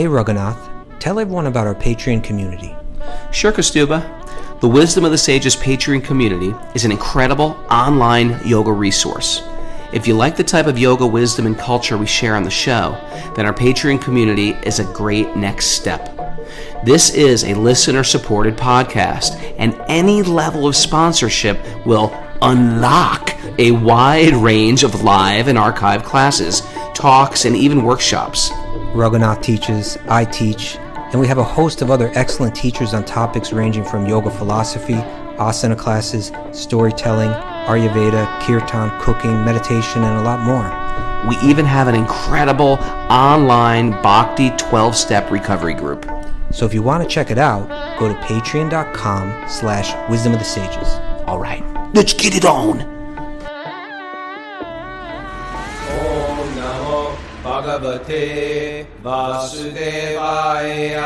Hey Raghunath, tell everyone about our Patreon community. Sure, Kastuba. The Wisdom of the Sages Patreon community is an incredible online yoga resource. If you like the type of yoga wisdom and culture we share on the show, then our Patreon community is a great next step. This is a listener-supported podcast, and any level of sponsorship will unlock a wide range of live and archived classes, talks, and even workshops. Raghunath teaches, I teach, and we have a host of other excellent teachers on topics ranging from yoga philosophy, asana classes, storytelling, Ayurveda, kirtan, cooking, meditation, and a lot more. We even have an incredible online Bhakti 12-step recovery group. So if you want to check it out, go to patreon.com/wisdom of the sages. All right, let's get it on. Om Namo Bhagavate Vasudevaya.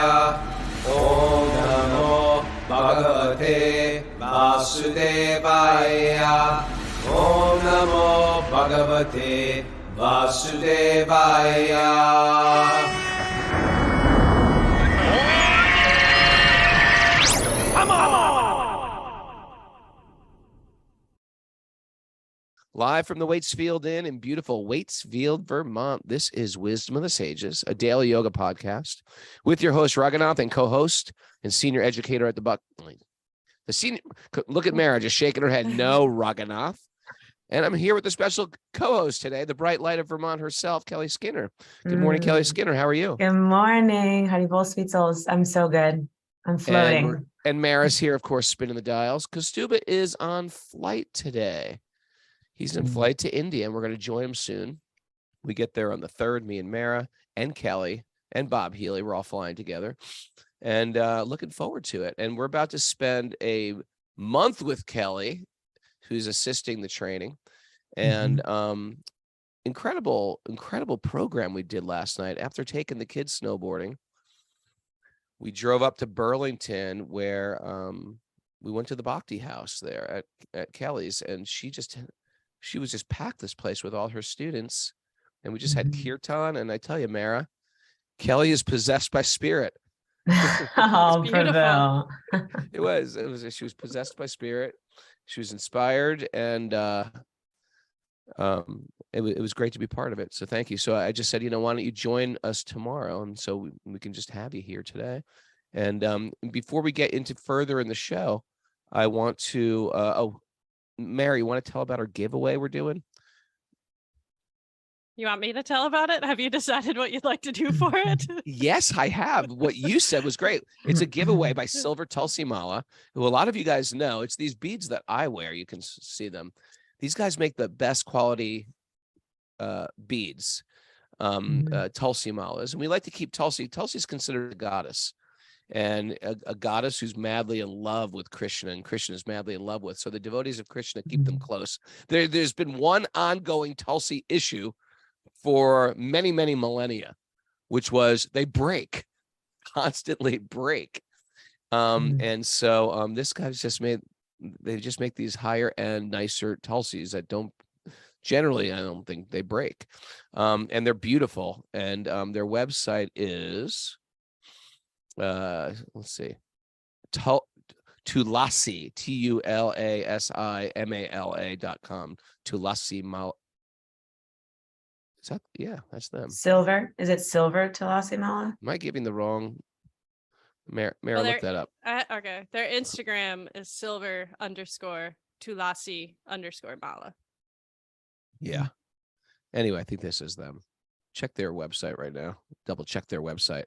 Om Namo Bhagavate Vasudevaya. Om Namo Bhagavate Vasudevaya. Live from the Waitsfield Inn in beautiful Waitsfield, Vermont. This is Wisdom of the Sages, a daily yoga podcast with your host, Raghunath, and co-host and senior educator at the Bhakti. Look at Mara just shaking her head. No, Raghunath. And I'm here with a special co-host today, the bright light of Vermont herself, Kelly Skinner. Good morning, Kelly Skinner. How are you? Good morning. Haribol, sweet souls. I'm so good. I'm floating. And Mara's here, of course, spinning the dials. Kastuba is on flight today. He's in flight to India, and we're going to join him soon. We get there on the 3rd, me and Mara and Kelly and Bob Healy. We're all flying together and looking forward to it. And we're about to spend a month with Kelly, who's assisting the training. And incredible program we did last night. After taking the kids snowboarding, we drove up to Burlington where we went to the Bhakti house there at Kelly's, and she was just packed this place with all her students, and we just had kirtan. And I tell you, Mara, Kelly is possessed by spirit. Oh, beautiful. It was. She was possessed by spirit. She was inspired, and it was great to be part of it. So thank you. So I just said, why don't you join us tomorrow? And so we can just have you here today. And before we get into further in the show, I want to, Mary, you want to tell about our giveaway we're doing? You want me to tell about it? Have you decided what you'd like to do for it? Yes, I have. What you said was great. It's a giveaway by Silver Tulsi Mala, who a lot of you guys know. It's these beads that I wear. You can see them. These guys make the best quality beads, Tulsi Malas. And we like to keep Tulsi. Tulsi's considered a goddess. And a goddess who's madly in love with Krishna, and Krishna is madly in love with. So the devotees of Krishna keep them close. There's been one ongoing Tulsi issue for many, many millennia, which was they constantly break. And so this guy's they just make these higher end, nicer Tulsis that I don't think they break. And they're beautiful. And their website is, let's see, Tulasi, TULASIMALA.com. Tulsi Mala. Is that, yeah, that's them. Silver. Is it Silver Tulsi Mala? Am I giving the wrong? Mara, look that up. Okay. Their Instagram is silver_Tulasi_Mala. Yeah. Anyway, I think this is them. Check their website right now. Double check their website.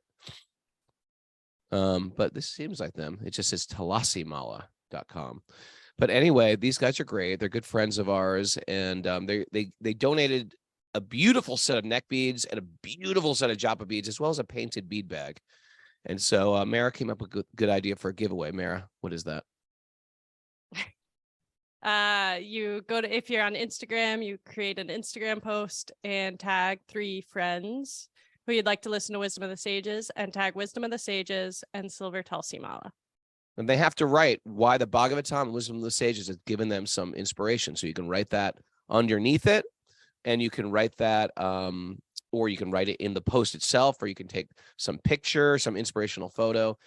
But this seems like them. It just says Tulasimala.com. But anyway, these guys are great. They're good friends of ours, and they donated a beautiful set of neck beads and a beautiful set of japa beads, as well as a painted bead bag. And so Mara came up with a good idea for a giveaway. Mara, what is that? You go to, if you're on Instagram, you create an Instagram post and tag 3 friends who you'd like to listen to Wisdom of the Sages, and tag Wisdom of the Sages and Silver Tulsi Mala. And they have to write why the Bhagavatam and Wisdom of the Sages has given them some inspiration. So you can write that underneath it, and you can write that or you can write it in the post itself, or you can take some picture, some inspirational photo.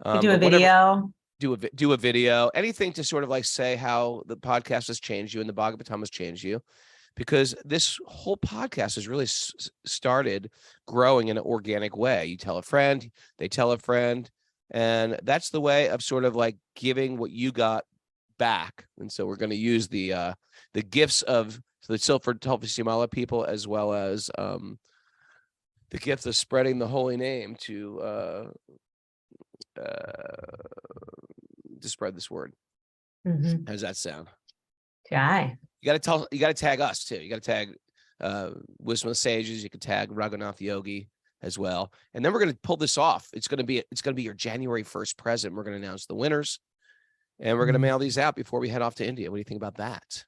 You do a But whatever- video. do a video, anything to sort of like say how the podcast has changed you and the Bhagavatam has changed you, because this whole podcast has really started growing in an organic way. You tell a friend, they tell a friend, and that's the way of sort of like giving what you got back. And so we're going to use the gifts of the Tulsi Mala people, as well as the gift of spreading the holy name to spread this word. Mm-hmm. How does that sound? Okay. You got to tag us too. You got to tag Wisdom of the Sages. You can tag Raghunath Yogi as well. And then we're going to pull this off. It's going to be your January 1st present. We're going to announce the winners, and we're going to mail these out before we head off to India. What do you think about that? It's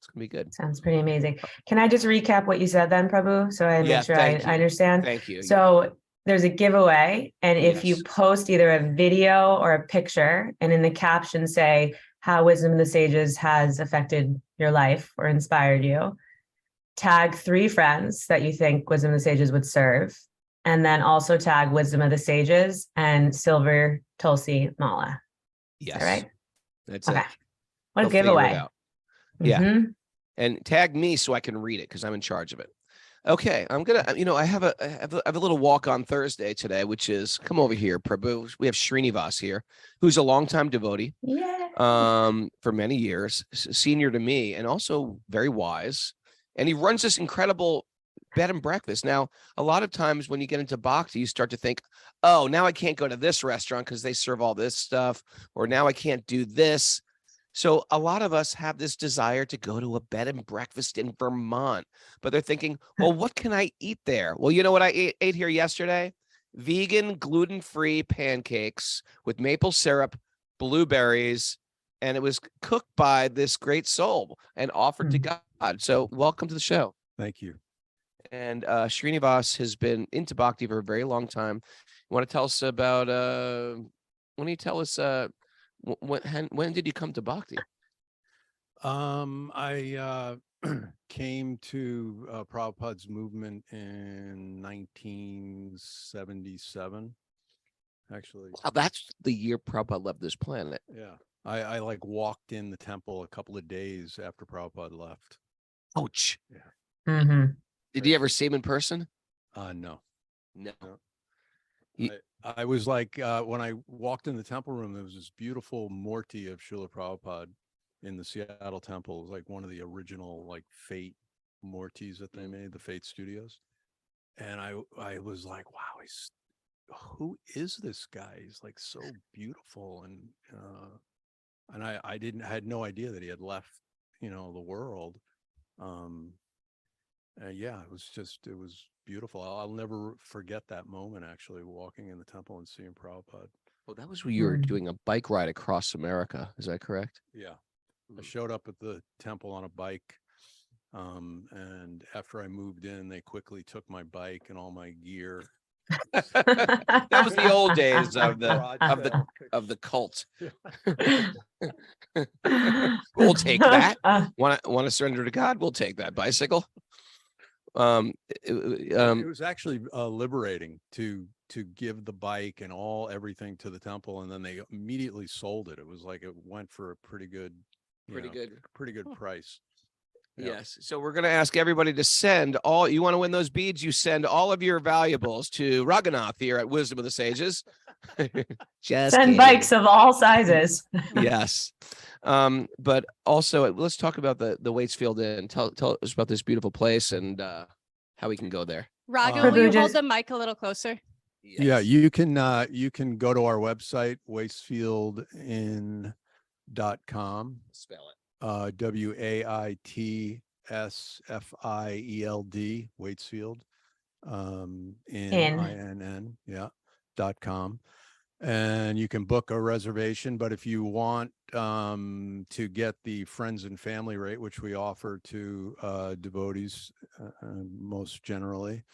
going to be good. Sounds pretty amazing. Can I just recap what you said then, Prabhu? So I make sure I understand. Thank you. So there's a giveaway. And if you Yes. post either a video or a picture, and in the caption say how Wisdom of the Sages has affected your life or inspired you, tag 3 friends that you think Wisdom of the Sages would serve. And then also tag Wisdom of the Sages and Silver Tulsi Mala. Yes. Is that right? That's Okay. it. What a They'll figure it giveaway. out. Yeah. Mhm. And tag me so I can read it, because I'm in charge of it. Okay, I'm gonna. I have a little walk on Thursday today, which is, come over here, Prabhu. We have Srinivas here, who's a longtime devotee, Yeah. for many years, senior to me, and also very wise. And he runs this incredible bed and breakfast. Now, a lot of times when you get into Bhakti, you start to think, oh, now I can't go to this restaurant because they serve all this stuff, or now I can't do this. So a lot of us have this desire to go to a bed and breakfast in Vermont, but they're thinking, well, what can I eat there? Well, you know what I ate here yesterday? Vegan, gluten-free pancakes with maple syrup, blueberries, and it was cooked by this great soul and offered to God. So welcome to the show. Thank you. And Srinivas has been into Bhakti for a very long time. You want to tell us about, when you tell us, when did you come to Bhakti? I came to Prabhupada's movement in 1977. Actually, Wow, that's the year Prabhupada left this planet. yeah. I like walked in the temple a couple of days after Prabhupada left. Ouch. Mhm. Did you ever see him in person? No. No. I was like, when I walked in the temple room, there was this beautiful Murti of Srila Prabhupada in the Seattle temple. It was like one of the original like Fate Murtis that they made, the Fate Studios. And I was like, wow, who is this guy? He's like so beautiful. And I had no idea that he had left, the world. Yeah, it was beautiful. I'll never forget that moment, actually, walking in the temple and seeing Prabhupada. Well, that was when you were doing a bike ride across America. Is that correct? Yeah. I showed up at the temple on a bike. And after I moved in, they quickly took my bike and all my gear. That was the old days of the cult. We'll take that. Want to surrender to God? We'll take that bicycle. It was actually liberating to give the bike and everything to the temple, and then they immediately sold it. It was like it went for a pretty good price. Yeah. Yes. So we're going to ask everybody to send all. You want to win those beads? You send all of your valuables to Raghunath here at Wisdom of the Sages. Just Send kidding. bikes of all sizes. Yes. But also let's talk about the Waitsfield Inn. Tell us about this beautiful place and how we can go there. Raghu, will you hold just- the mic a little closer? Yeah, you can go to our website, waitsfieldin.com. Spell it. WAITSFIELD, Waitsfield, INN, yeah, .com. And you can book a reservation, but if you want to get the friends and family rate, which we offer to devotees most generally,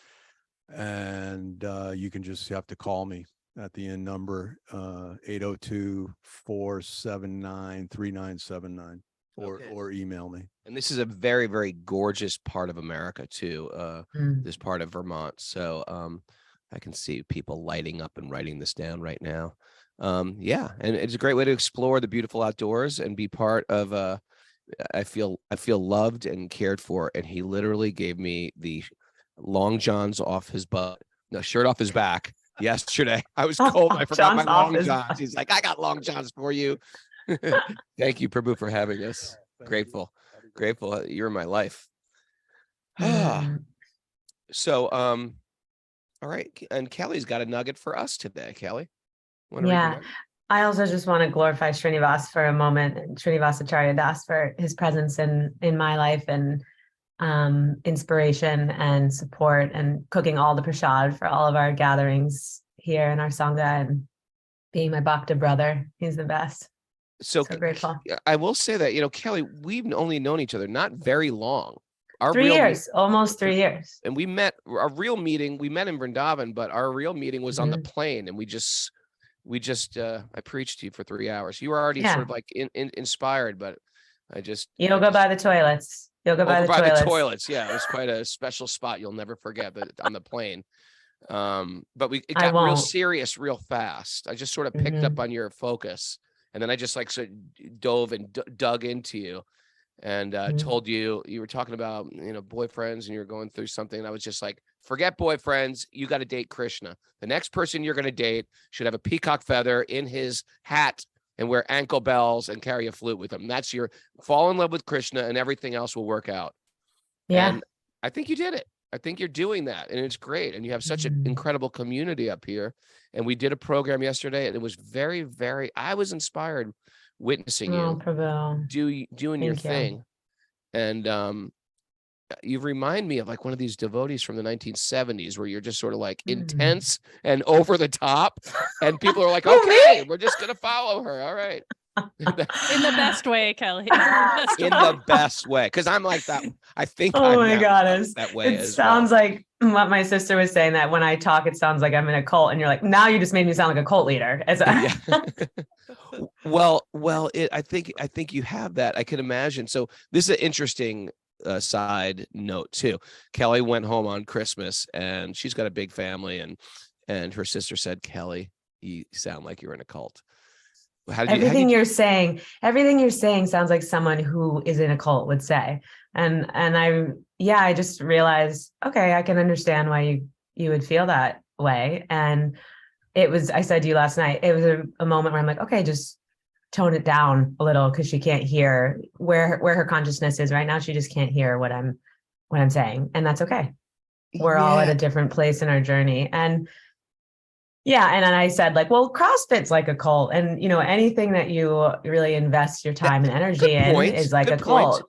and you can just have to call me at the inn number 802-479-3979. or email me. And this is a very, very gorgeous part of America too. This part of Vermont. So I can see people lighting up and writing this down right now. Yeah, and it's a great way to explore the beautiful outdoors and be part of. I feel loved and cared for. And he literally gave me the long johns off his butt, no shirt off his back. Yesterday, I was cold. I forgot my long johns. He's like, I got long johns for you. Thank you, Prabhu, for having us. Grateful. You're in my life. So, all right. And Kelly's got a nugget for us today. Kelly. Yeah. I also just want to glorify Srinivas for a moment, and Srinivas Acharya Das for his presence in my life and inspiration and support and cooking all the prasad for all of our gatherings here in our Sangha and being my Bhakti brother. He's the best. So grateful. I will say that, Kelly, we've only known each other not very long. Almost 3 years. And we met in Vrindavan, but our real meeting was on the plane, and we just I preached to you for 3 hours. You were already sort of like inspired, but I just yoga by the toilets. The toilets. Yeah, it was quite a special spot you'll never forget. But on the plane, but it got real serious real fast. I just sort of picked up on your focus, and then I just like sort of dove and dug into you, and told you were talking about boyfriends, and you were going through something. And I was just like, forget boyfriends. You got to date Krishna. The next person you're going to date should have a peacock feather in his hat and wear ankle bells and carry a flute with him. That's your fall in love with Krishna, and everything else will work out. Yeah. And I think you did it. I think you're doing that, and it's great. And you have such an incredible community up here. And we did a program yesterday, and it was very, very, I was inspired witnessing you doing your thing. And you remind me of like one of these devotees from the 1970s where you're just sort of like intense and over the top, and people are like, okay, we're just gonna follow her. All right. In the best way, Kelly. In the best way, because I'm like that. I think my God, that way. It sounds like what my sister was saying, that when I talk, it sounds like I'm in a cult, and you're like, now you just made me sound like a cult leader. Well, I think you have that. I can imagine. So this is an interesting side note too. Kelly went home on Christmas, and she's got a big family, and her sister said, Kelly, you sound like you're in a cult. Everything you're saying sounds like someone who is in a cult would say. And I just realized, okay, I can understand why you would feel that way. And I said to you last night, it was a moment where I'm like, okay, just tone it down a little, because she can't hear where her consciousness is right now. She just can't hear what I'm saying. And that's okay. We're all at a different place in our journey. And and then I said, like, well, CrossFit's like a cult, and anything that you really invest your time and energy in is like a cult.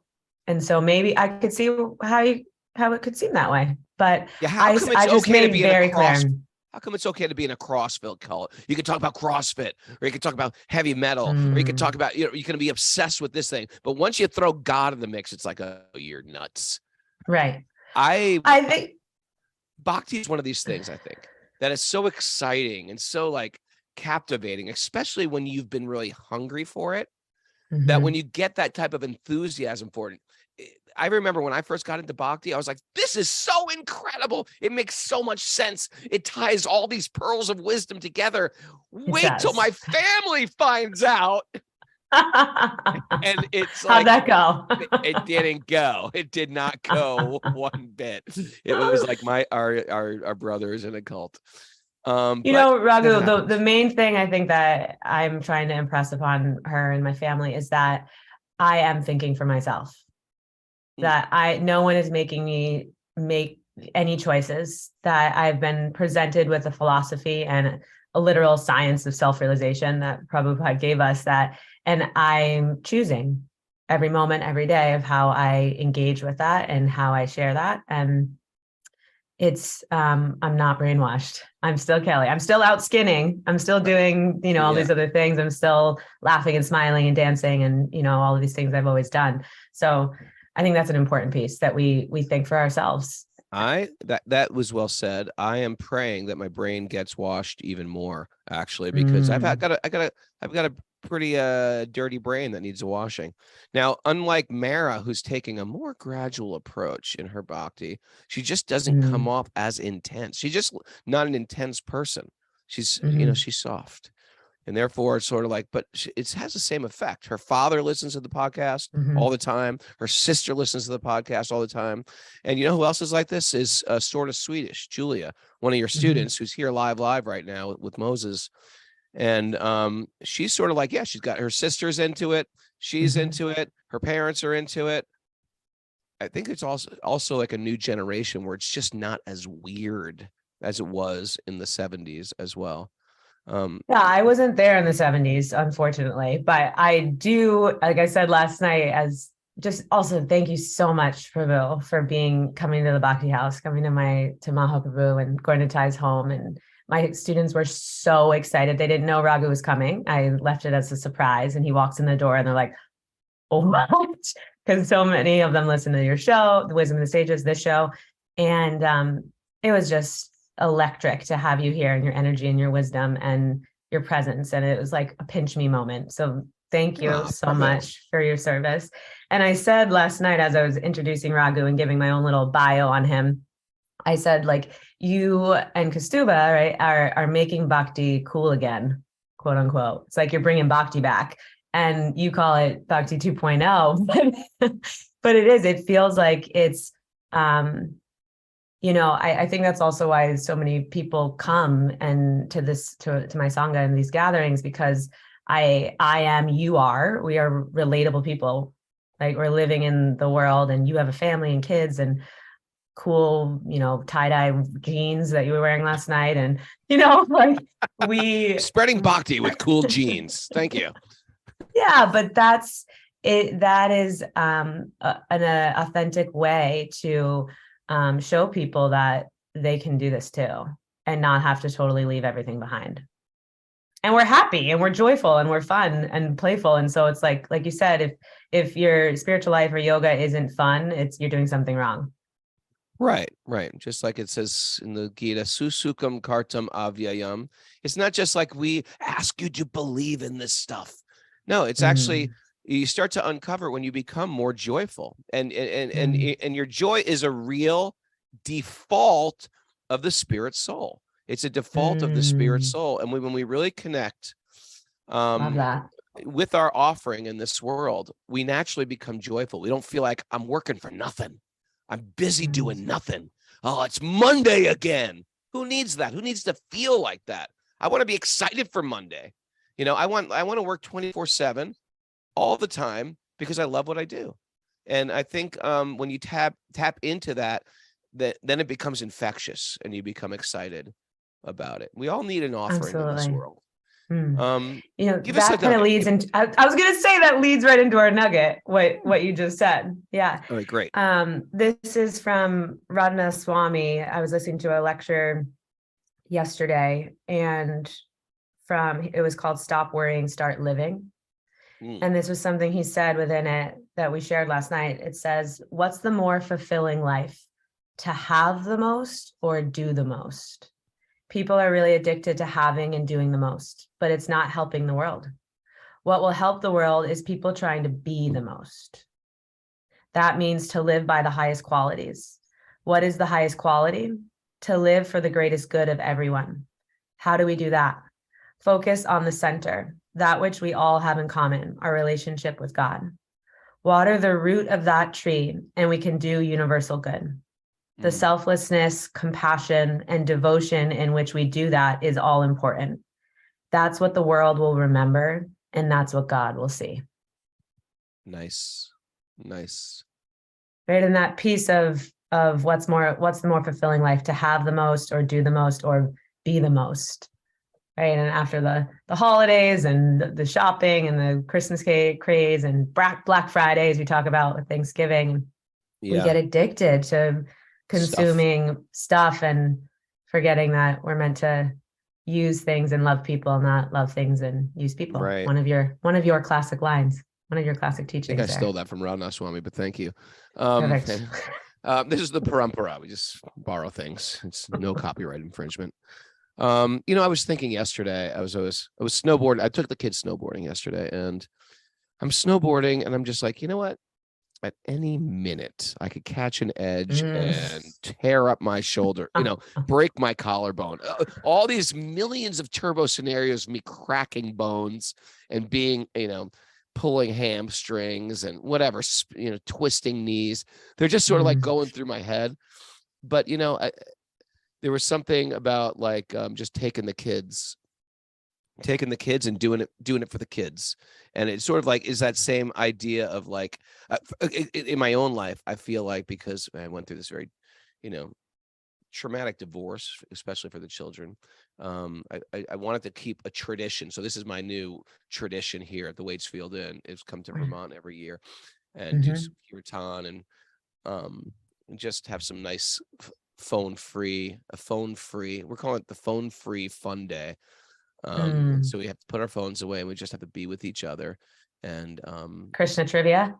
And so maybe I could see how it could seem that way. But I just made very clear. How come it's okay to be in a CrossFit cult? You can talk about CrossFit, or you can talk about heavy metal, or you can talk about, you can be obsessed with this thing. But once you throw God in the mix, it's like, oh, you're nuts. Right. I think Bhakti is one of these things, I think, that is so exciting and so like captivating, especially when you've been really hungry for it, that when you get that type of enthusiasm for it. I remember when I first got into Bhakti, I was like, this is so incredible. It makes so much sense. It ties all these pearls of wisdom together. Wait till my family finds out. And it's how'd that go? It didn't go. It did not go one bit. It was like our brothers in a cult. Raghu, the main thing I think that I'm trying to impress upon her and my family is that I am thinking for myself. That no one is making me make any choices, that I've been presented with a philosophy and a literal science of self-realization that Prabhupada gave us, and I'm choosing every moment, every day of how I engage with that and how I share that. And it's, I'm not brainwashed. I'm still Kelly. I'm still out skinning. I'm still doing, all these other things. I'm still laughing and smiling and dancing and, all of these things I've always done. So I think that's an important piece, that we think for ourselves. That was well said. I am praying that my brain gets washed even more, actually, because I've got a pretty dirty brain that needs a washing. Now, unlike Mara, who's taking a more gradual approach in her bhakti, she just doesn't come off as intense. She's just not an intense person. She's, she's soft. And therefore, it's sort of like, but it has the same effect. Her father listens to the podcast all the time. Her sister listens to the podcast all the time. And you know who else is like this? Is sort of Swedish, Julia, one of your students who's here live right now with Moses. And she's sort of like, yeah, she's got her sisters into it. She's into it. Her parents are into it. I think it's also like a new generation where it's just not as weird as it was in the 70s as well. Yeah, I wasn't there in the 70s, unfortunately, but I do, like I said last night, as just also thank you so much, Prabhu, for coming to the Bhakti house, coming to Mahaprabhu and going to Ty's home. And my students were so excited. They didn't know Raghu was coming. I left it as a surprise, and he walks in the door and they're like, oh, what? Because so many of them listen to your show, The Wisdom of the Sages, this show. And it was just electric to have you here and your energy and your wisdom and your presence. And it was like a pinch me moment. So thank you so much for your service. And I said last night, as I was introducing Raghu and giving my own little bio on him, I said, like, you and Kastuba, right, are making Bhakti cool again, quote unquote. It's like you're bringing Bhakti back, and you call it Bhakti 2.0, but it feels like it's, I think that's also why so many people come and to my Sangha and these gatherings, because we are relatable people. Like, we're living in the world, and you have a family and kids and cool, tie-dye jeans that you were wearing last night. And, like, we spreading Bhakti with cool jeans. Thank you. Yeah, but that's it. That is an authentic way to show people that they can do this too, and not have to totally leave everything behind. And we're happy and we're joyful and we're fun and playful. And so it's like you said, if your spiritual life or yoga isn't fun, you're doing something wrong. Right. Just like it says in the Gita, susukam kartam avyayam. It's not just like we ask you to believe in this stuff. No, it's actually, you start to uncover when you become more joyful, and your joy is a real default of the spirit soul. It's a default of the spirit soul. And when we really connect with our offering in this world, we naturally become joyful. We don't feel like I'm working for nothing. I'm busy doing nothing. Oh, it's Monday again. Who needs that? Who needs to feel like that? I want to be excited for Monday. I want to work 24/7 all the time because I love what I do. And I think when you tap into that, then it becomes infectious and you become excited about it. We all need an offering in this world. That kind of leads into, I was going to say, that leads right into our nugget, what you just said. Yeah. All right, great. This is from Radhanath Swami. I was listening to a lecture yesterday, and it was called Stop Worrying, Start Living. And this was something he said within it that we shared last night. It says, what's the more fulfilling life, to have the most or do the most? People are really addicted to having and doing the most, but it's not helping the world. What will help the world is people trying to be the most. That means to live by the highest qualities. What is the highest quality? To live for the greatest good of everyone. How do we do that? Focus on the center, that which we all have in common, our relationship with God. Water the root of that tree, and we can do universal good. The selflessness, compassion, and devotion in which we do that is all important. That's what the world will remember, and that's what God will see. Nice. Right, and that piece of what's the more fulfilling life, to have the most or do the most or be the most. Right. And after the holidays and the shopping and the Christmas craze and Black Fridays, we talk about with Thanksgiving, we get addicted to consuming stuff and forgetting that we're meant to use things and love people, not love things and use people. Right. One of your classic lines, one of your classic teachings. I think I stole that from Radhanath Swami, but thank you. Perfect. This is the parampara. We just borrow things. It's no copyright infringement. I was thinking yesterday, I was snowboarding. I took the kids snowboarding yesterday, and I'm snowboarding, and I'm just like, you know what? At any minute, I could catch an edge and tear up my shoulder, break my collarbone. All these millions of turbo scenarios, me cracking bones and being, pulling hamstrings and whatever, twisting knees. They're just sort of like going through my head. But, there was something about like just taking the kids and doing it for the kids. And it's sort of like is that same idea of like in my own life, I feel like because I went through this very traumatic divorce, especially for the children, I wanted to keep a tradition. So this is my new tradition here at the Waitsfield Inn, is come to Vermont every year and do some kirtan and just have some nice phone free, we're calling it the phone free fun day. So we have to put our phones away and we just have to be with each other. And Krishna trivia.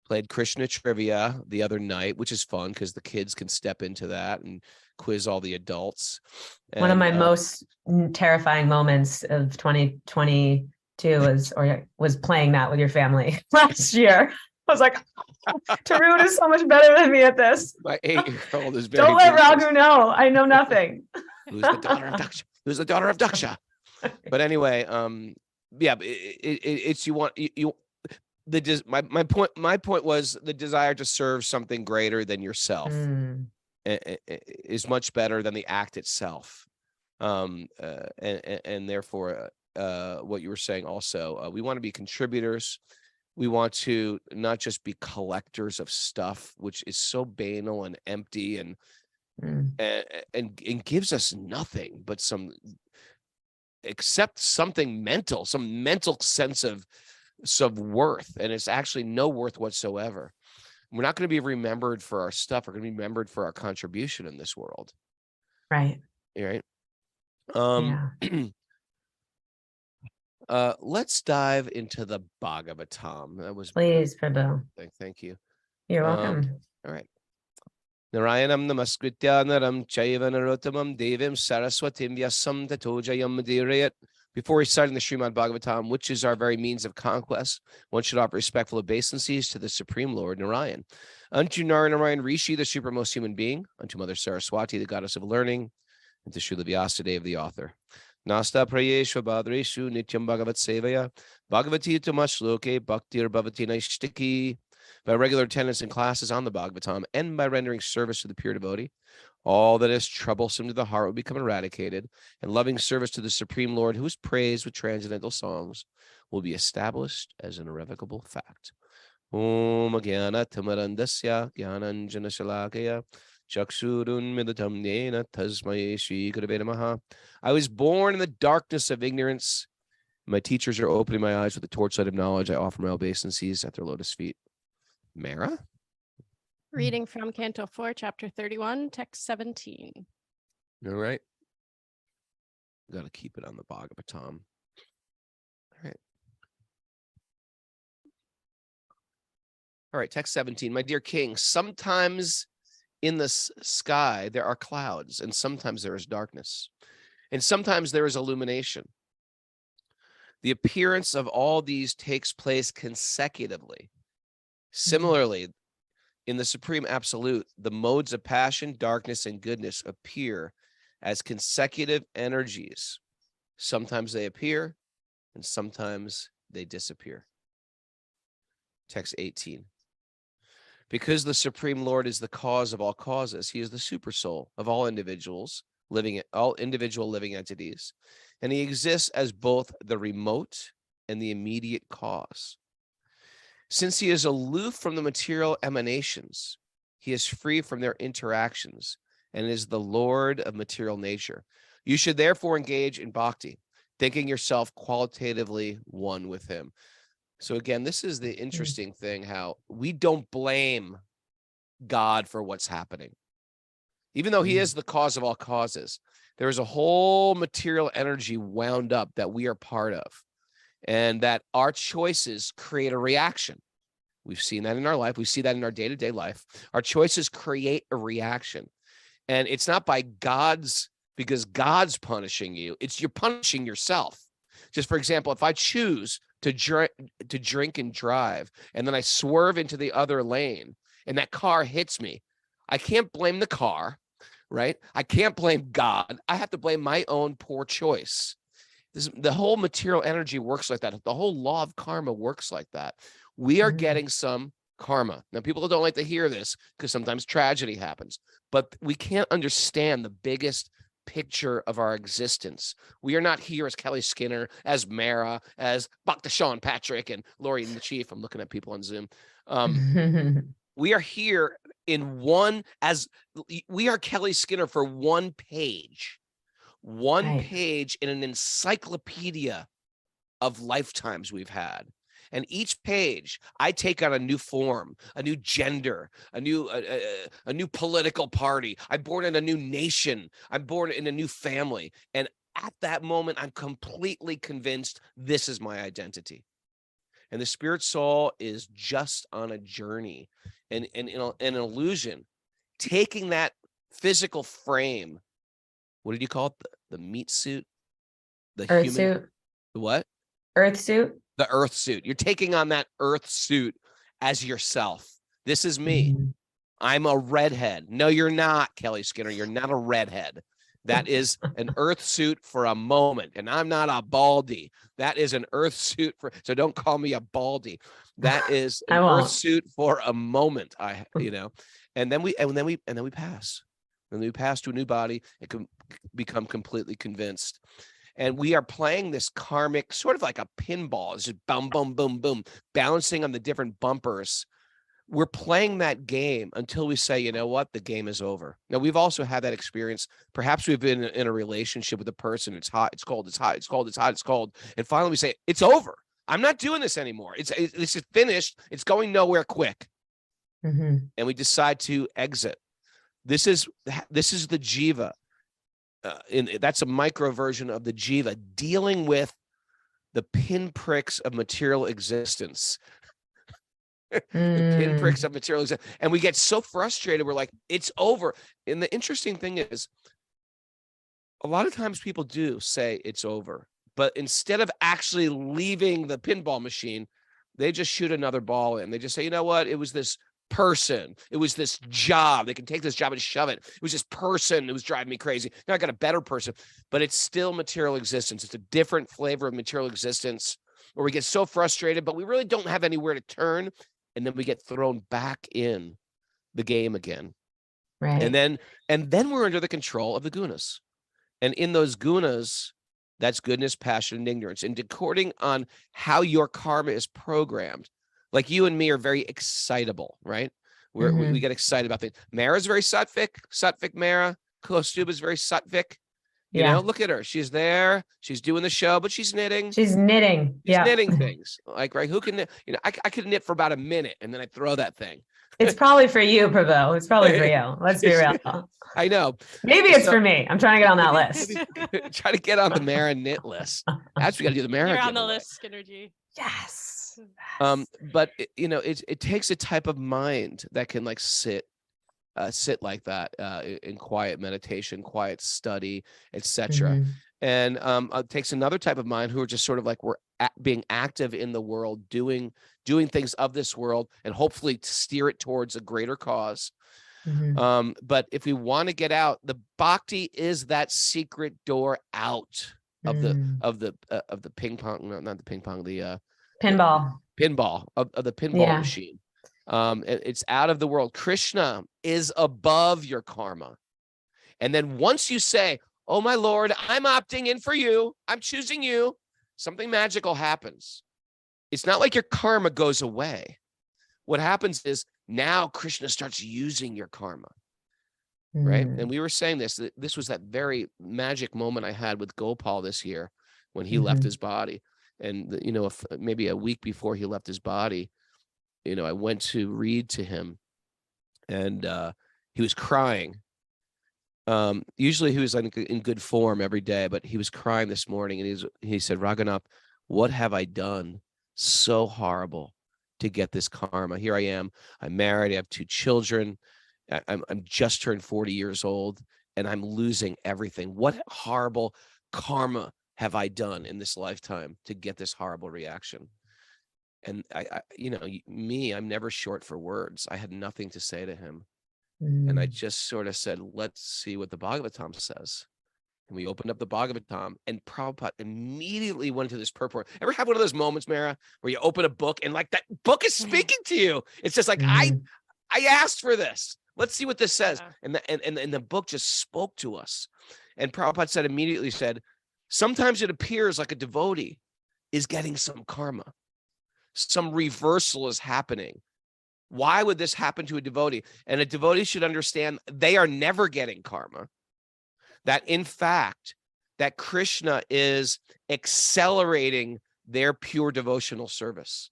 Played Krishna trivia the other night, which is fun because the kids can step into that and quiz all the adults. One of my most terrifying moments of 2022 was playing that with your family last year. I was like, Tarun is so much better than me at this. My 8-year-old is very. Don't let Raghu know. I know nothing. Who's the daughter of Daksha? Who's the daughter of Daksha? But anyway, it's my point was the desire to serve something greater than yourself is much better than the act itself. And therefore, what you were saying also, we want to be contributors. We want to not just be collectors of stuff, which is so banal and empty and gives us nothing but something mental, some mental sense of worth. And it's actually no worth whatsoever. We're not going to be remembered for our stuff. We're going to be remembered for our contribution in this world. Right. Right. Yeah. Let's dive into the Bhagavatam. That was please, Prabhu. Thank you. You're welcome. All right. Narayanam namaskritya naram chaiva narottamam devim saraswatim vyasam tato jayam dirayat. Before reciting the Srimad Bhagavatam, which is our very means of conquest, one should offer respectful obeisances to the Supreme Lord Narayan. Unto Narayan Rishi, the supremmost human being, unto Mother Saraswati, the goddess of learning, and to Srila Vyasadeva, the author. Nasta prayeshva badreshu nityam bhagavat sevaya bhagavati tamashloke bhaktir bhavati naishtiki. By regular attendance in classes on the Bhagavatam and by rendering service to the pure devotee, all that is troublesome to the heart will become eradicated, and loving service to the Supreme Lord, who is praised with transcendental songs, will be established as an irrevocable fact. Om Jnana Tamarandasya Jnananjana Shalakaya Chakshurun Midatam Nena Tasmai Shri Gurave Namaha. I was born in the darkness of ignorance. My teachers are opening my eyes with the torchlight of knowledge. I offer my obeisances at their lotus feet. Mara? Reading from Canto 4, Chapter 31, Text 17. All right. Got to keep it on the Bhagavatam. All right. All right, text 17. My dear king, sometimes in the sky there are clouds, and sometimes there is darkness, and sometimes there is illumination. The appearance of all these takes place consecutively. Similarly, in the Supreme Absolute, the modes of passion, darkness, and goodness appear as consecutive energies. Sometimes they appear, and sometimes they disappear. Text 18. Because the Supreme Lord is the cause of all causes, he is the super soul of all individual living entities, and he exists as both the remote and the immediate cause. Since he is aloof from the material emanations, he is free from their interactions and is the Lord of material nature. You should therefore engage in bhakti, thinking yourself qualitatively one with him. So again, this is the interesting thing, how we don't blame God for what's happening. Even though he is the cause of all causes, there is a whole material energy wound up that we are part of, and that our choices create a reaction. We've seen that in our life. We see that in our day-to-day life. Our choices create a reaction. And it's not by God's because God's punishing you. You're punishing yourself. Just for example, if I choose to drink and drive, and then I swerve into the other lane and that car hits me, I can't blame the car, right? I can't blame God. I have to blame my own poor choice. The whole material energy works like that. The whole law of karma works like that. We are getting some karma. Now, people don't like to hear this because sometimes tragedy happens, but we can't understand the biggest picture of our existence. We are not here as Kelly Skinner, as Mara, as Bhakti Sean Patrick, and Lori and the Chief. I'm looking at people on Zoom. We are here we are Kelly Skinner for one page in an encyclopedia of lifetimes we've had. And each page, I take on a new form, a new gender, a new political party. I'm born in a new nation. I'm born in a new family. And at that moment, I'm completely convinced this is my identity. And the spirit soul is just on a journey and an illusion, taking that physical frame. What did you call it? The meat suit? The Earth human suit. The what? Earth suit. The earth suit. You're taking on that earth suit as yourself. This is me. I'm a redhead. No, you're not, Kelly Skinner. You're not a redhead. That is an earth suit for a moment. And I'm not a baldy. That is an earth suit so don't call me a baldy. That is an earth suit for a moment. And then we pass. And we pass to a new body and can become completely convinced. And we are playing this karmic, sort of like a pinball. It's just boom, boom, boom, boom, bouncing on the different bumpers. We're playing that game until we say, you know what, the game is over. Now, we've also had that experience. Perhaps we've been in a relationship with a person. It's hot, it's cold, it's hot, it's cold, it's hot, it's cold. And finally we say, it's over. I'm not doing this anymore. It's finished. It's going nowhere quick. And we decide to exit. This is the jiva. That's a micro version of the jiva, dealing with the pinpricks of material existence. The pinpricks of material existence. And we get so frustrated. We're like, it's over. And the interesting thing is, a lot of times people do say it's over, but instead of actually leaving the pinball machine, they just shoot another ball in. They just say, you know what? It was this person. It was this job. They can take this job and shove it. It was this person who was driving me crazy. Now I got a better person, but it's still material existence. It's a different flavor of material existence where we get so frustrated, but we really don't have anywhere to turn. And then we get thrown back in the game again. Right. And then we're under the control of the gunas. And in those gunas, that's goodness, passion, and ignorance. And according on how your karma is programmed, like you and me are very excitable, right? We get excited about things. Mara's very sattvic Mara. Kostuba is very sattvic. You know, look at her. She's there. She's doing the show, but she's knitting. She's knitting. She's knitting things. Like, right? Who can knit? You know, I could knit for about a minute and then I throw that thing. It's probably for you, Prabhu. It's probably for you. Let's be real. I know. Maybe it's for me. I'm trying to get on that list. Try to get on the Mara knit list. That's what we got to do. The Mara. You're on the list, Skinner G. Yes. But it takes a type of mind that can like sit like that in quiet meditation, quiet study, etc. And it takes another type of mind who are just sort of like being active in the world, doing things of this world, and hopefully to steer it towards a greater cause. But if we want to get out, the bhakti is that secret door out of the ping pong, no, not the ping pong, the pinball of the pinball machine. It's out of the world. Krishna is above your karma. And then once you say, oh my Lord, I'm opting in for you, I'm choosing you, something magical happens. It's not like your karma goes away. What happens is now Krishna starts using your karma. Right. And we were saying this was that very magic moment I had with Gopal this year when he left his body. And, maybe a week before he left his body, I went to read to him and he was crying. Usually he was in good form every day, but he was crying this morning and he said, Raghunath, what have I done so horrible to get this karma? Here I am. I'm married. I have 2 children. I'm just turned 40 years old. and I'm losing everything. What horrible karma have I done in this lifetime to get this horrible reaction? And I'm never short for words. I had nothing to say to him. And I just sort of said, let's see what the Bhagavatam says. And we opened up the Bhagavatam, and Prabhupada immediately went into this purport. Ever have one of those moments, Mara, where you open a book and like that book is speaking to you? It's just like, I asked for this. Let's see what this says. And the book just spoke to us. And Prabhupada immediately said, sometimes it appears like a devotee is getting some karma. Some reversal is happening. Why would this happen to a devotee? And a devotee should understand they are never getting karma. That in fact, that Krishna is accelerating their pure devotional service.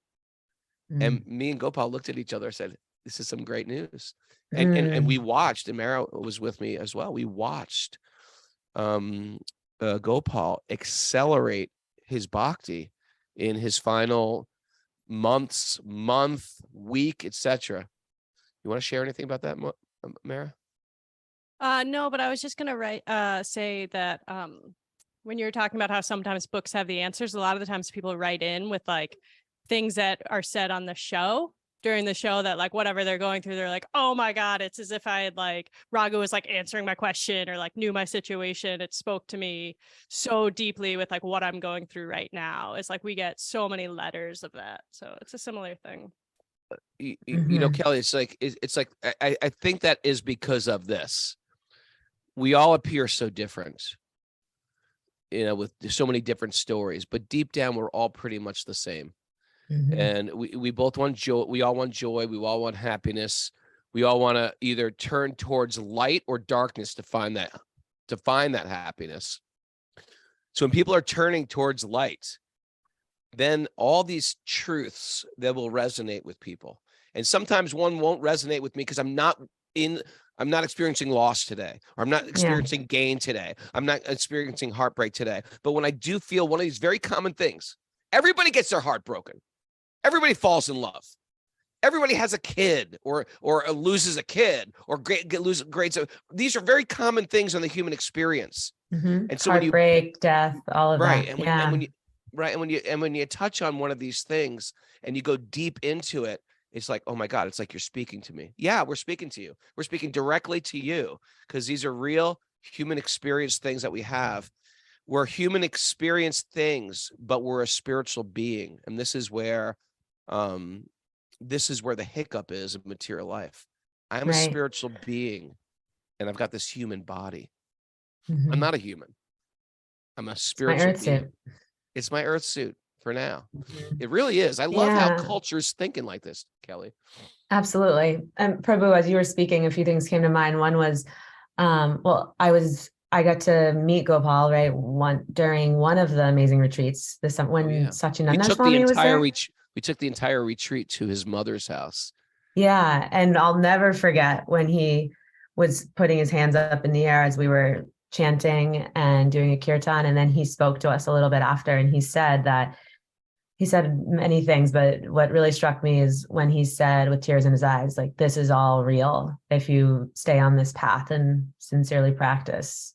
And me and Gopal looked at each other and said, this is some great news. And we watched, and Mara was with me as well. We watched Gopal accelerate his bhakti in his final week, etc. You want to share anything about that, Mara? No, but I was just gonna say that when you were talking about how sometimes books have the answers, a lot of the times people write in with like things that are said on the show during the show that like whatever they're going through, they're like, oh my God, it's as if I had like Raghu was like answering my question or like knew my situation. It spoke to me so deeply with like what I'm going through right now. It's like we get so many letters of that. So it's a similar thing. You know, Kelly, it's like I think that is because of this. We all appear so different, with so many different stories, but deep down, we're all pretty much the same. And we both want joy. We all want joy. We all want happiness. We all want to either turn towards light or darkness to find that happiness. So when people are turning towards light, then all these truths that will resonate with people. And sometimes one won't resonate with me because I'm not experiencing loss today, or I'm not experiencing gain today. I'm not experiencing heartbreak today. But when I do feel one of these very common things, everybody gets their heart broken. Everybody falls in love. Everybody has a kid or loses a kid or loses grades. These are very common things in the human experience. And so heartbreak, death, all of right, that. And when you touch on one of these things and you go deep into it, it's like, oh my God, it's like you're speaking to me. Yeah, we're speaking to you. We're speaking directly to you because these are real human experience things that we have. We're human experience things, but we're a spiritual being. And this is where the hiccup is in material life. I'm a spiritual being and I've got this human body. I'm not a human. I'm a spiritual being. It's my earth suit for now. It really is. I love how culture's thinking like this, Kelly. Absolutely. And Prabhu, as you were speaking, a few things came to mind. One was, I got to meet Gopal, during one of the amazing retreats when Satchidananda Swami was there. We took the entire retreat to his mother's house. Yeah. And I'll never forget when he was putting his hands up in the air as we were chanting and doing a kirtan. And then he spoke to us a little bit after, and he said many things, but what really struck me is when he said with tears in his eyes, like, this is all real. If you stay on this path and sincerely practice,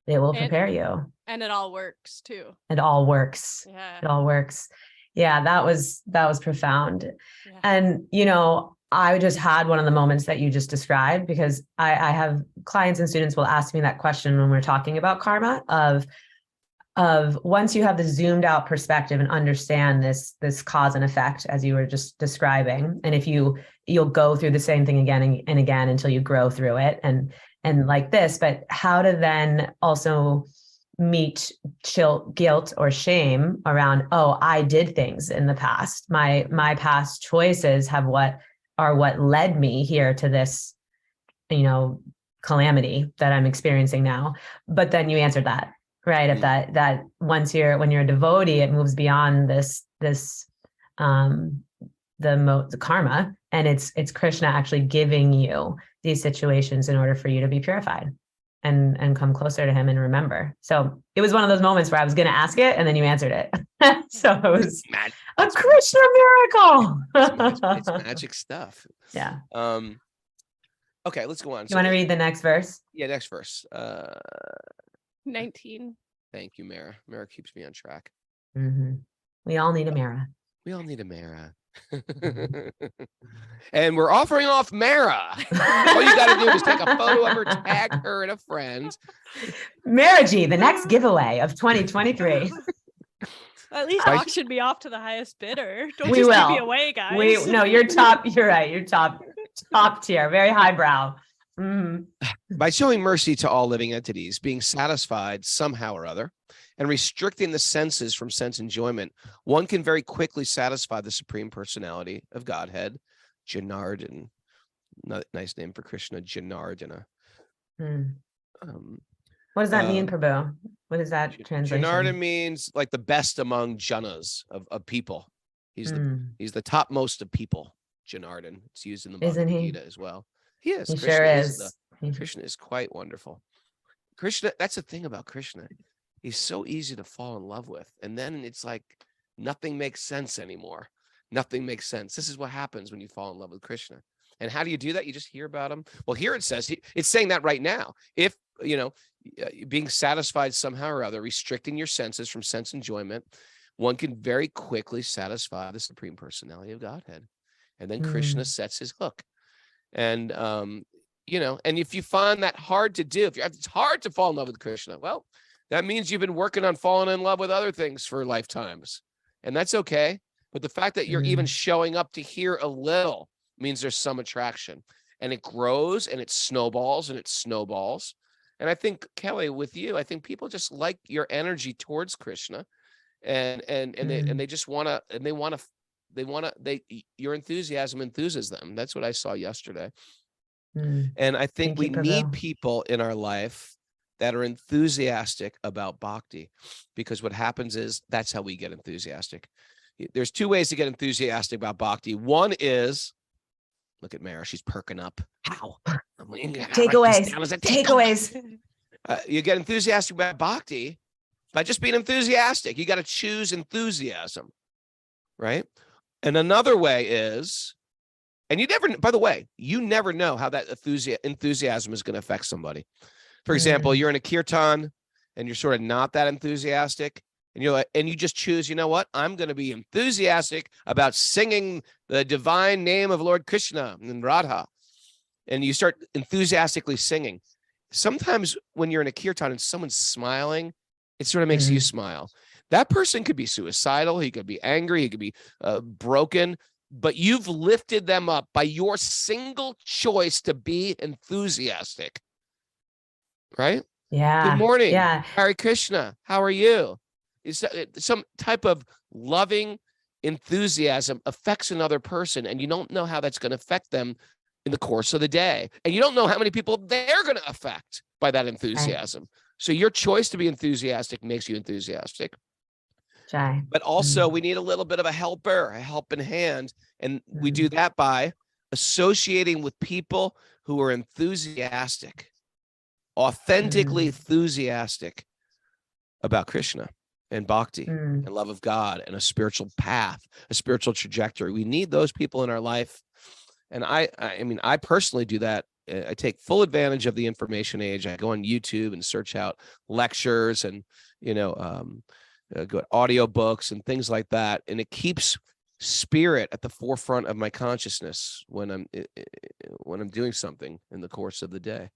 it will prepare you. And it all works too. It all works. Yeah. It all works. Yeah, that was profound. Yeah. And, I just had one of the moments that you just described, because I have clients and students will ask me that question when we're talking about karma of once you have the zoomed out perspective and understand this cause and effect, as you were just describing. And if you'll go through the same thing again and again until you grow through it and like this, but how to then also meet guilt or shame around, oh, I did things in the past. My past choices are what led me here to this, calamity that I'm experiencing now. But then you answered that, right? If that when you're a devotee, it moves beyond the karma, and it's Krishna actually giving you these situations in order for you to be purified and come closer to him and remember. So it was one of those moments where I was going to ask it and then you answered it. So it was a Krishna miracle. It's magic stuff. Yeah. Okay, let's go on. You want to read the next verse? Yeah, next verse. 19. Thank you, Mara. Mara keeps me on track. Mm-hmm. We all need a Mara. We all need a Mara. And we're offering off Mara. All you got to do is take a photo of her, tag her and a friend. Maraji, the next giveaway of 2023. At least Right. auction me off to the highest bidder. Don't We just give me will. away, guys. No, you're top. You're right. You're top tier, very highbrow. Mhm. By showing mercy to all living entities, being satisfied somehow or other, and restricting the senses from sense enjoyment, one can very quickly satisfy the Supreme Personality of Godhead, Janardana. Nice name for Krishna, Janardana. Mm. Um, What does that mean, Prabhu? What is that translation? Janardana means like the best among janas of people. He's the topmost of people. Janardana. It's used in the Isn't Bhagavad he? Gita as well. He is. He Krishna sure is. is. Krishna is quite wonderful. Krishna, that's the thing about Krishna. He's so easy to fall in love with. And then it's like nothing makes sense anymore. Nothing makes sense. This is what happens when you fall in love with Krishna. And how do you do that? You just hear about him. Well, here it says, it's saying that right now. If, being satisfied somehow or other, restricting your senses from sense enjoyment, one can very quickly satisfy the Supreme Personality of Godhead. And then Krishna sets his hook. And, and if you find that hard to do, if it's hard to fall in love with Krishna, well, that means you've been working on falling in love with other things for lifetimes. And that's okay. But the fact that you're even showing up to hear a little means there's some attraction. And it grows and it snowballs and it snowballs. And I think, Kelly, with you, I think people just like your energy towards Krishna. And they just want to, your enthusiasm enthuses them. That's what I saw yesterday. And I think we need people in our life that are enthusiastic about bhakti, because what happens is that's how we get enthusiastic. There's two ways to get enthusiastic about bhakti. One is, look at Mara, she's perking up. How? Takeaways. You get enthusiastic about bhakti by just being enthusiastic. You got to choose enthusiasm, right? And another way is, and you never, by the way, you never know how that enthusiasm is going to affect somebody. For example, you're in a kirtan and you're sort of not that enthusiastic, and you're like, and you just choose, you know what? I'm going to be enthusiastic about singing the divine name of Lord Krishna and Radha. And you start enthusiastically singing. Sometimes when you're in a kirtan and someone's smiling, it sort of makes you smile. That person could be suicidal. He could be angry. He could be broken. But you've lifted them up by your single choice to be enthusiastic. Right? Yeah. Good morning. Yeah. Hare Krishna. How are you? It's some type of loving enthusiasm affects another person, and you don't know how that's going to affect them in the course of the day. And you don't know how many people they're going to affect by that enthusiasm. Right. So your choice to be enthusiastic makes you enthusiastic. Jai. But also we need a little bit of a helper, a helping hand. And we do that by associating with people who are enthusiastic, authentically enthusiastic about Krishna and bhakti and love of God and a spiritual path, a spiritual trajectory. We need those people in our life. And I mean, I personally do that. I take full advantage of the information age. I go on YouTube and search out lectures and, go audio books and things like that. And it keeps spirit at the forefront of my consciousness when I'm doing something in the course of the day.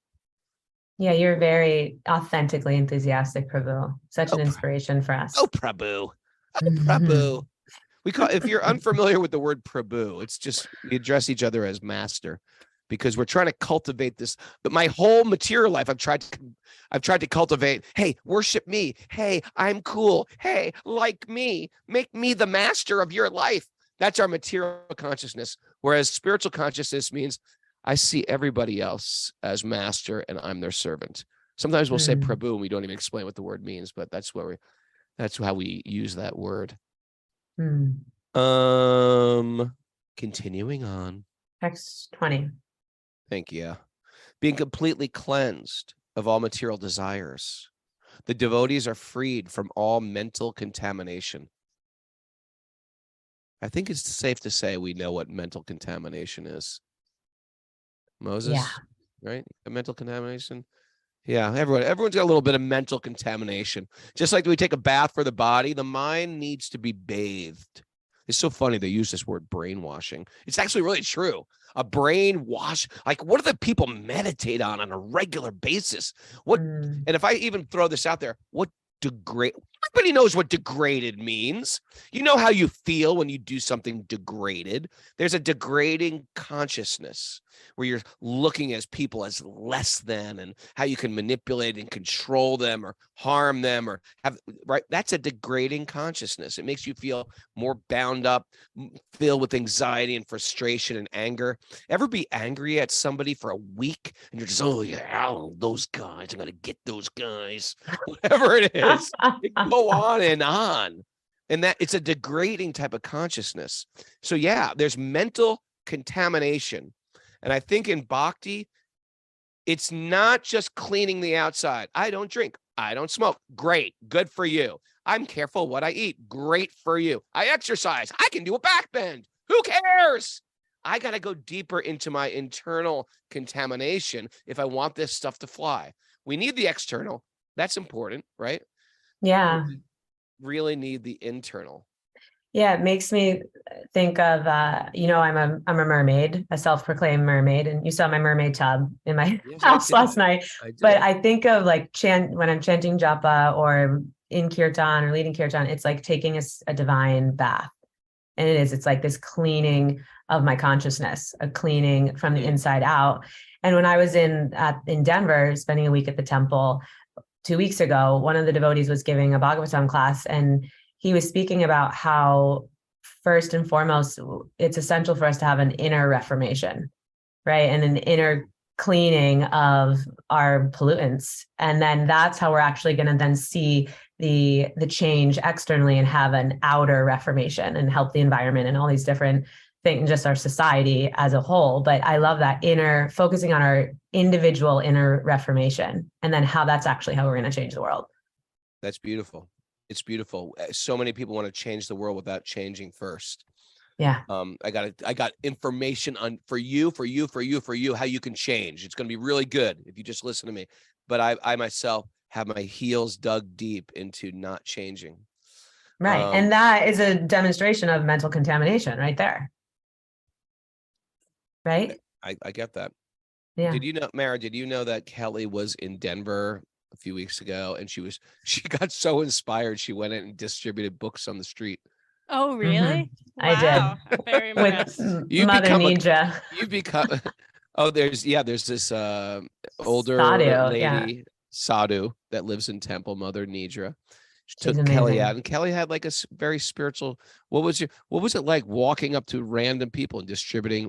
Yeah, you're very authentically enthusiastic, Prabhu. Such an inspiration for us. Oh, Prabhu. Prabhu. If you're unfamiliar with the word Prabhu, it's just we address each other as master, because we're trying to cultivate this. But my whole material life, I've tried to cultivate, hey, worship me. Hey, I'm cool. Hey, like me. Make me the master of your life. That's our material consciousness. Whereas spiritual consciousness means I see everybody else as master and I'm their servant. Sometimes we'll say Prabhu and we don't even explain what the word means, but that's how we use that word. Continuing on. Text 20. Thank you. Being completely cleansed of all material desires, the devotees are freed from all mental contamination. I think it's safe to say we know what mental contamination is. Moses? right? Mental contamination. Yeah, everyone's got a little bit of mental contamination. Just like we take a bath for the body, the mind needs to be bathed. It's so funny they use this word brainwashing. It's actually really true. A brainwash, like what do the people meditate on a regular basis? What? Mm. And if I even throw this out there, what degrade? Everybody knows what degraded means. You know how you feel when you do something degraded. There's a degrading consciousness where you're looking at people as less than, and how you can manipulate and control them or harm them or have, right? That's a degrading consciousness. It makes you feel more bound up, filled with anxiety and frustration and anger. Ever be angry at somebody for a week and you're just, oh yeah, those guys, I'm going to get those guys, whatever it is. It go on. And that it's a degrading type of consciousness. So yeah, there's mental contamination. And I think in Bhakti, it's not just cleaning the outside. I don't drink. I don't smoke. Great. Good for you. I'm careful what I eat. Great for you. I exercise. I can do a back bend. Who cares? I got to go deeper into my internal contamination if I want this stuff to fly. We need the external. That's important, right? Yeah. We really need the internal. Yeah, it makes me think of, I'm a mermaid, a self-proclaimed mermaid, and you saw my mermaid tub in my house last night. But I think of like when I'm chanting japa or in kirtan or leading kirtan, it's like taking a divine bath. And it's like this cleaning of my consciousness, a cleaning from the inside out. And when I was in Denver, spending a week at the temple 2 weeks ago, one of the devotees was giving a Bhagavatam class, and he was speaking about how first and foremost, it's essential for us to have an inner reformation, right? And an inner cleaning of our pollutants. And then that's how we're actually going to then see the change externally and have an outer reformation and help the environment and all these different things, just our society as a whole. But I love that inner, focusing on our individual inner reformation, and then how that's actually how we're going to change the world. That's beautiful. It's beautiful. So many people want to change the world without changing first. Yeah. I got information on for you, how you can change. It's going to be really good if you just listen to me. But I myself have my heels dug deep into not changing. Right. And that is a demonstration of mental contamination right there. Right. I get that. Yeah. Did you know, Mara, that Kelly was in Denver a few weeks ago, and she got so inspired she went in and distributed books on the street? Oh, really? I did. Wow, I'm very impressed. Mother Nidra. You become there's this older Sadhu, lady, Sadhu, that lives in Temple, Mother Nidra. She She's took Kelly amazing. out, and Kelly had like a very spiritual. What was it like walking up to random people and distributing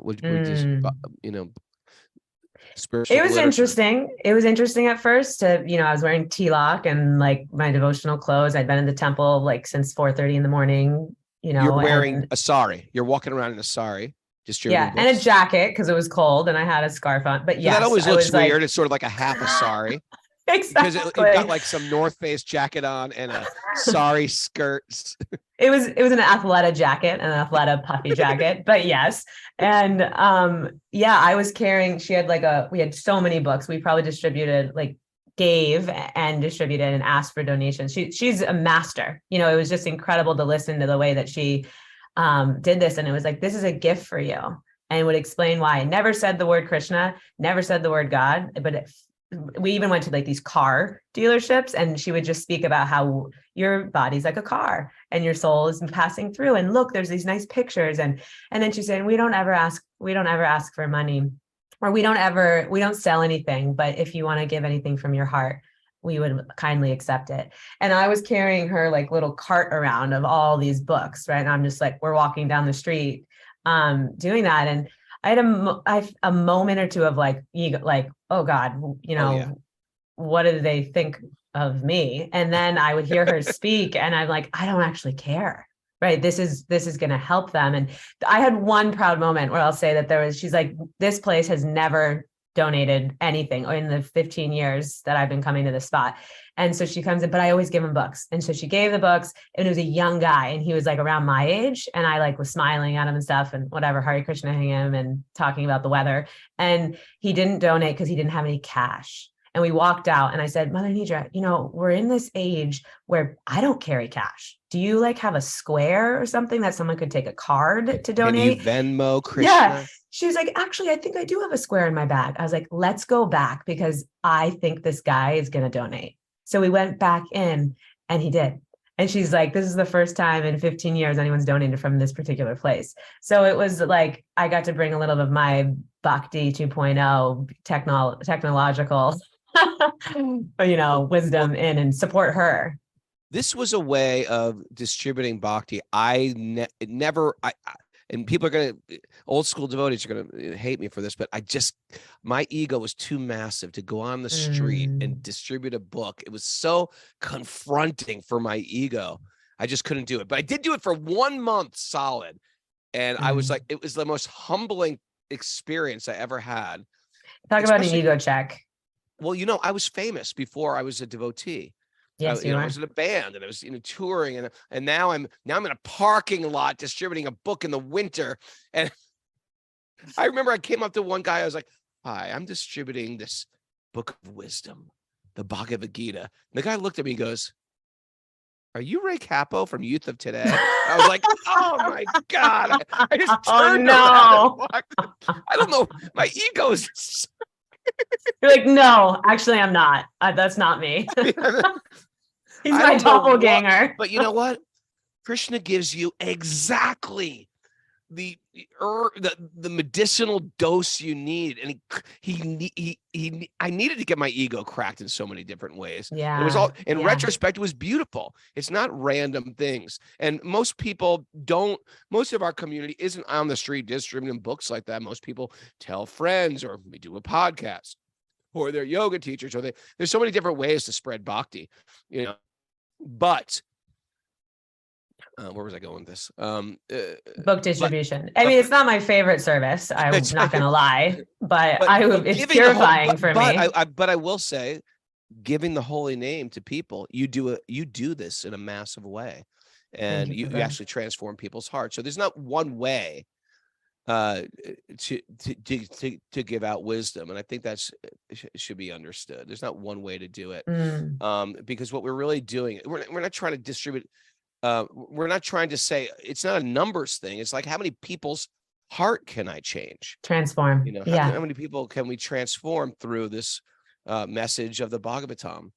spiritual? It was literature? interesting. It was interesting at first to, I was wearing tilak and like my devotional clothes. I'd been in the temple like since 4:30 in the morning, You're wearing a sari. You're walking around in a sari, distributing books. And a jacket because it was cold, and I had a scarf on. But yeah, that always looks weird. It's sort of like a half a sari. Exactly. Because it got like some North Face jacket on and a sari skirts. It was an Athleta jacket, an Athleta puffy jacket, but yes. And I was carrying, we had so many books. We probably gave and distributed and asked for donations. She's a master, it was just incredible to listen to the way that she did this. And it was like, this is a gift for you, and would explain why. Never said the word Krishna, never said the word God, but we even went to like these car dealerships, and she would just speak about how your body's like a car and your soul is passing through, and look, there's these nice pictures. And then she said, we don't ever ask for money, or we don't sell anything, but if you want to give anything from your heart, we would kindly accept it. And I was carrying her like little cart around of all these books, right? And I'm just like, we're walking down the street doing that. And I had a moment or two of like ego, like, oh God, what do they think of me? And then I would hear her speak, and I'm like, I don't actually care, right? This is going to help them. And I had one proud moment where I'll say that she's like, this place has never donated anything in the 15 years that I've been coming to this spot. And so she comes in, but I always give him books. And so she gave the books, and it was a young guy, and he was like around my age. And I like was smiling at him and stuff and whatever, Hare Krishna him and talking about the weather. And he didn't donate because he didn't have any cash. And we walked out, and I said, Mother Nidra, you know, we're in this age where I don't carry cash. Do you like have a square or something that someone could take a card to donate? Can you Venmo Krishna? Yeah. She was like, actually, I think I do have a square in my bag. I was like, let's go back because I think this guy is going to donate. So we went back in, and he did. And she's like, this is the first time in 15 years anyone's donated from this particular place. So it was like, I got to bring a little bit of my Bhakti 2.0 technological, wisdom in and support her. This was a way of distributing Bhakti. And people are going to, old school devotees are going to hate me for this, but my ego was too massive to go on the street and distribute a book. It was so confronting for my ego. I just couldn't do it, but I did do it for 1 month solid. And I was like, it was the most humbling experience I ever had. Talk about an ego check. Well, I was famous before I was a devotee. Yes, I was in a band, and I was touring, and now I'm in a parking lot distributing a book in the winter. And I remember I came up to one guy. I was like, "Hi, I'm distributing this book of wisdom, the Bhagavad Gita." And the guy looked at me and goes, "Are you Ray Capo from Youth of Today?" I was like, "Oh my God!" I just turned around. I don't know. My ego is. You're like, no, actually, I'm not. That's not me. He's my doppelganger. But you know what? Krishna gives you exactly the medicinal dose you need, and I needed to get my ego cracked in so many different ways. Yeah, and it was all in retrospect. It was beautiful. It's not random things, and most of our community isn't on the street distributing books like that. Most people tell friends, or we do a podcast, or they're yoga teachers, or there's so many different ways to spread Bhakti, but where was I going with this? Book distribution. I mean, it's not my favorite service. I'm not going to lie, but it's purifying for me. But I will say, giving the holy name to people, you do this in a massive way, and you actually transform people's hearts. So there's not one way to give out wisdom, and I think that's should be understood. There's not one way to do it, because what we're really doing, we're not trying to distribute. We're not trying to say, it's not a numbers thing. It's like, how many people's heart can I change? Transform. How many people can we transform through this message of the Bhagavatam?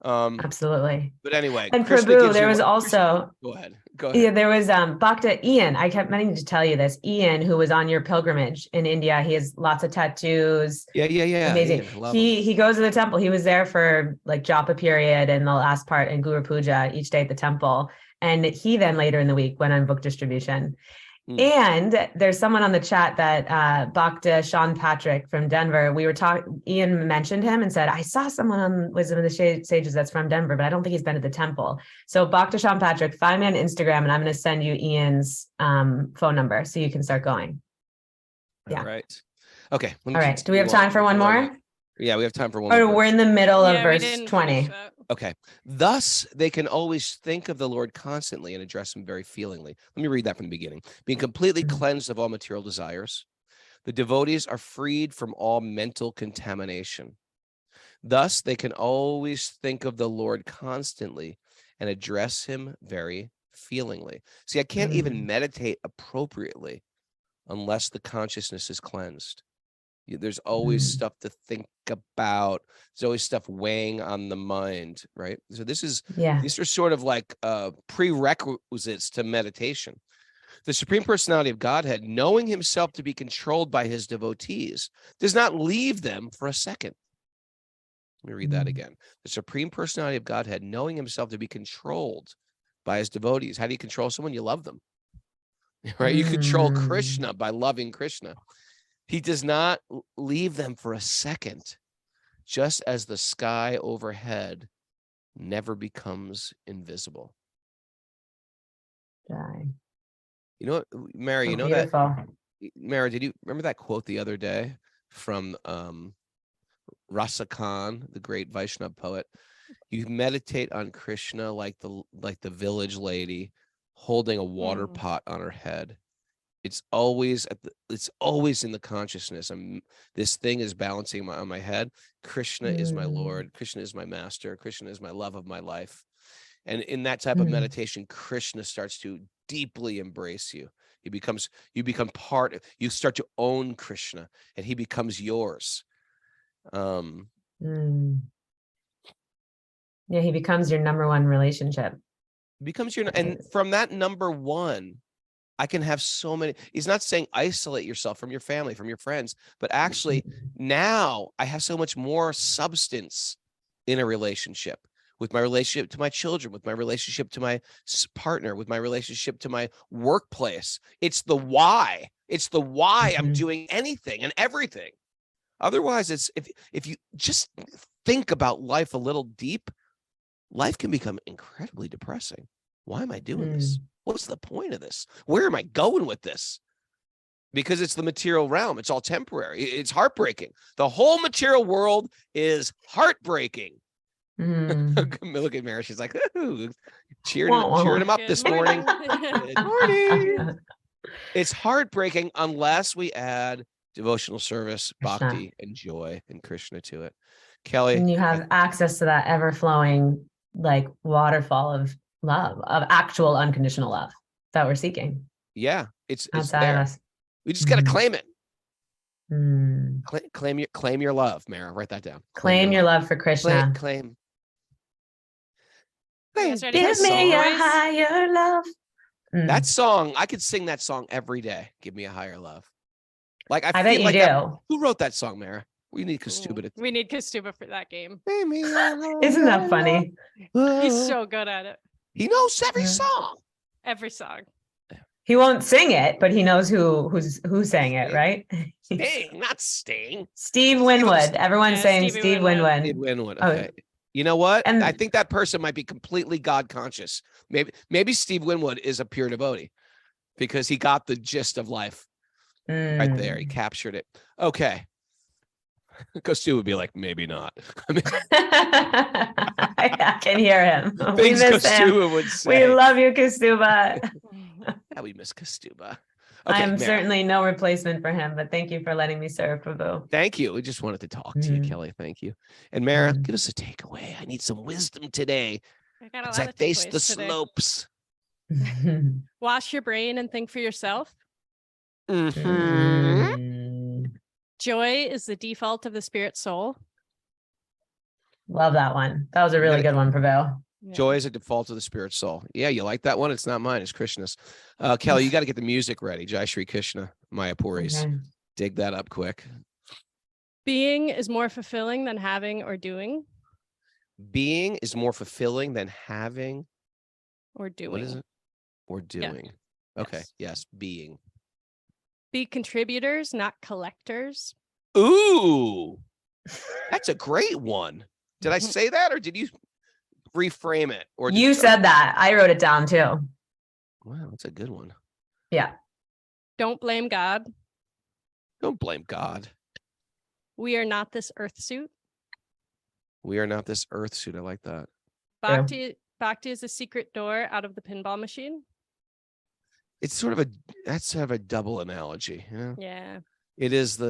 Absolutely. But anyway, and Prabhu, there was also go ahead. Yeah, there was Bhakta Ian. I kept meaning to tell you this. Ian, who was on your pilgrimage in India, he has lots of tattoos. Yeah. Amazing. He goes to the temple. He was there for like Japa period and the last part in Guru Puja each day at the temple. And he then later in the week went on book distribution. And there's someone on the chat that Bhakta Sean Patrick from Denver, we were talking, Ian mentioned him and said, I saw someone on Wisdom of the Sages that's from Denver, but I don't think he's been at the temple. So Bhakta Sean Patrick, find me on Instagram, and I'm going to send you Ian's phone number so you can start going. Yeah. All right. Okay. All right. Do we have time for one more? Yeah, we have time for one more. Or we're in the middle of verse 20. Okay. Thus, they can always think of the Lord constantly and address him very feelingly. Let me read that from the beginning. Being completely cleansed of all material desires, the devotees are freed from all mental contamination. Thus, they can always think of the Lord constantly and address him very feelingly. See, I can't even meditate appropriately unless the consciousness is cleansed. There's always stuff to think about. There's always stuff weighing on the mind, right? So these are sort of like prerequisites to meditation. The Supreme Personality of Godhead, knowing himself to be controlled by his devotees, does not leave them for a second. Let me read that again. The Supreme Personality of Godhead, knowing himself to be controlled by his devotees. How do you control someone? You love them, right? You control Krishna by loving Krishna. He does not leave them for a second, just as the sky overhead never becomes invisible. You know what, Mary, Beautiful. Mary, did you remember that quote the other day from Rasa Khan, the great Vaishnava poet. You meditate on Krishna like the village lady holding a water pot on her head. It's always it's always in the consciousness. This thing is balancing on my head. Krishna is my Lord. Krishna is my master. Krishna is my love of my life. And in that type of meditation, Krishna starts to deeply embrace you. You become part. You start to own Krishna, and he becomes yours. Yeah, he becomes your number one relationship. Becomes your, and from that number one, I can have so many. He's not saying isolate yourself from your family, from your friends, but actually now I have so much more substance in a relationship, with my relationship to my children, with my relationship to my partner, with my relationship to my workplace. It's the why. It's the why I'm doing anything and everything. Otherwise, it's if you just think about life a little deep, life can become incredibly depressing. Why am I doing this? What's the point of this? Where am I going with this? Because it's the material realm. It's all temporary. It's heartbreaking. The whole material world is heartbreaking. Look at Mary. She's like, cheering him up this morning. Good morning. It's heartbreaking unless we add devotional service, bhakti, and joy and Krishna to it. Kelly. And you have access to that ever-flowing like waterfall of love, of actual unconditional love that we're seeking. Yeah, it's outside there. of us. We just got to claim it. Claim your love, Mara. Write that down. Claim your love for Krishna. Claim. Give me a higher love. That song, I could sing that song every day. Give me a higher love. Like I bet feel you like do. Who wrote that song, Mara? We need Kastuba. We need Kastuba for that game. Isn't that funny? He's so good at it. He knows every song. Every song. He won't sing it, but he knows who sang it, right? Sting, not Sting. Steve Winwood. Everyone's saying Steve Winwood. Steve Winwood. Okay. You know what? And I think that person might be completely God conscious. Maybe Steve Winwood is a pure devotee because he got the gist of life right there. He captured it. Okay. Kastu would be like, maybe not. I mean, I can hear him. We things miss him. Kastuba would say. We love you, Kastuba. Yeah, we miss Kastuba. I am Mara. certainly no replacement for him, but thank you for letting me serve, Prabhu. Thank you. We just wanted to talk to you, Kelly. Thank you. And Mara, give us a takeaway. I need some wisdom today as I face the slopes. Wash your brain and think for yourself. Joy is the default of the spirit soul. Love that one. That was a really good one, Prabhu. Yeah. Joy is a default of the spirit soul. Yeah, you like that one? It's not mine. It's Krishna's. Kelly, you got to get the music ready. Jai Shri Krishna, Maya Puris. Okay. Dig that up quick. Being is more fulfilling than having or doing. Being is more fulfilling than having Or doing. What is it? Or doing. Yeah. Okay. Yes. Being. Be contributors, not collectors. Ooh, that's a great one. Did I say that or did you reframe it? Or You said that. I wrote it down too. Wow, that's a good one. Yeah. Don't blame God. Don't blame God. We are not this earth suit. We are not this earth suit. I like that. Bhakti is a secret door out of the pinball machine. It's sort of a double analogy. You know? Yeah. It is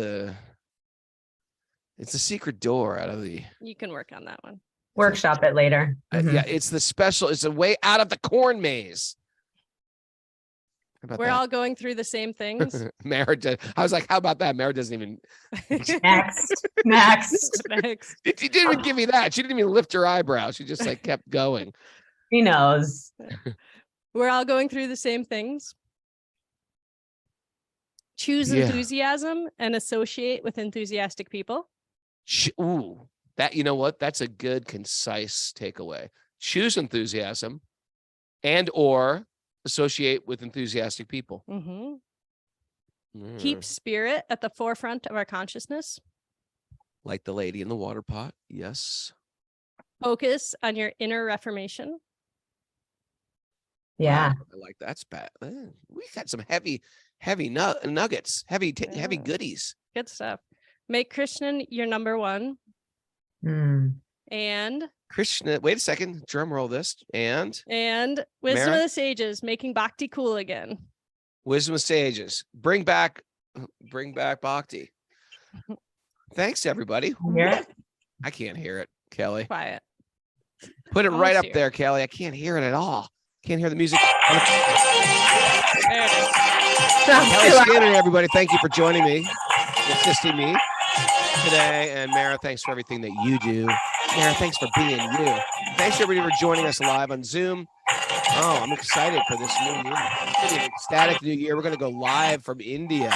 it's a secret door out of the. You can work on that one. Workshop it later. Yeah, it's it's a way out of the corn maze. How about We're that? all going through the same things. Mara I was like, how about that? Mara doesn't even. Next. She didn't even give me that. She didn't even lift her eyebrow. She just like kept going. He knows. We're all going through the same things. Choose enthusiasm and associate with enthusiastic people. Ooh, that, you know what? That's a good, concise takeaway. Choose enthusiasm and or associate with enthusiastic people. Keep spirit at the forefront of our consciousness. Like the lady in the water pot. Yes. Focus on your inner reformation. Yeah. Wow, I like that's bad. We got some heavy nuggets, heavy goodies. Good stuff. Make Krishna your number one. And Krishna, wait a second, drum roll this. And Wisdom Mara? of the Sages, making Bhakti cool again. Wisdom of Sages. Bring back Bhakti. Thanks, everybody. Yeah. I can't hear it, Kelly. Quiet. Put it Almost right up here. there, Kelly. I can't hear it at all. Can't hear the music. There it is. Kelly Skinner, everybody, thank you for joining me, assisting me today. And Mara, thanks for everything that you do. Mara, thanks for being you. Thanks, everybody, for joining us live on Zoom. Oh, I'm excited for this new year. It's gonna be an ecstatic new year. We're going to go live from India.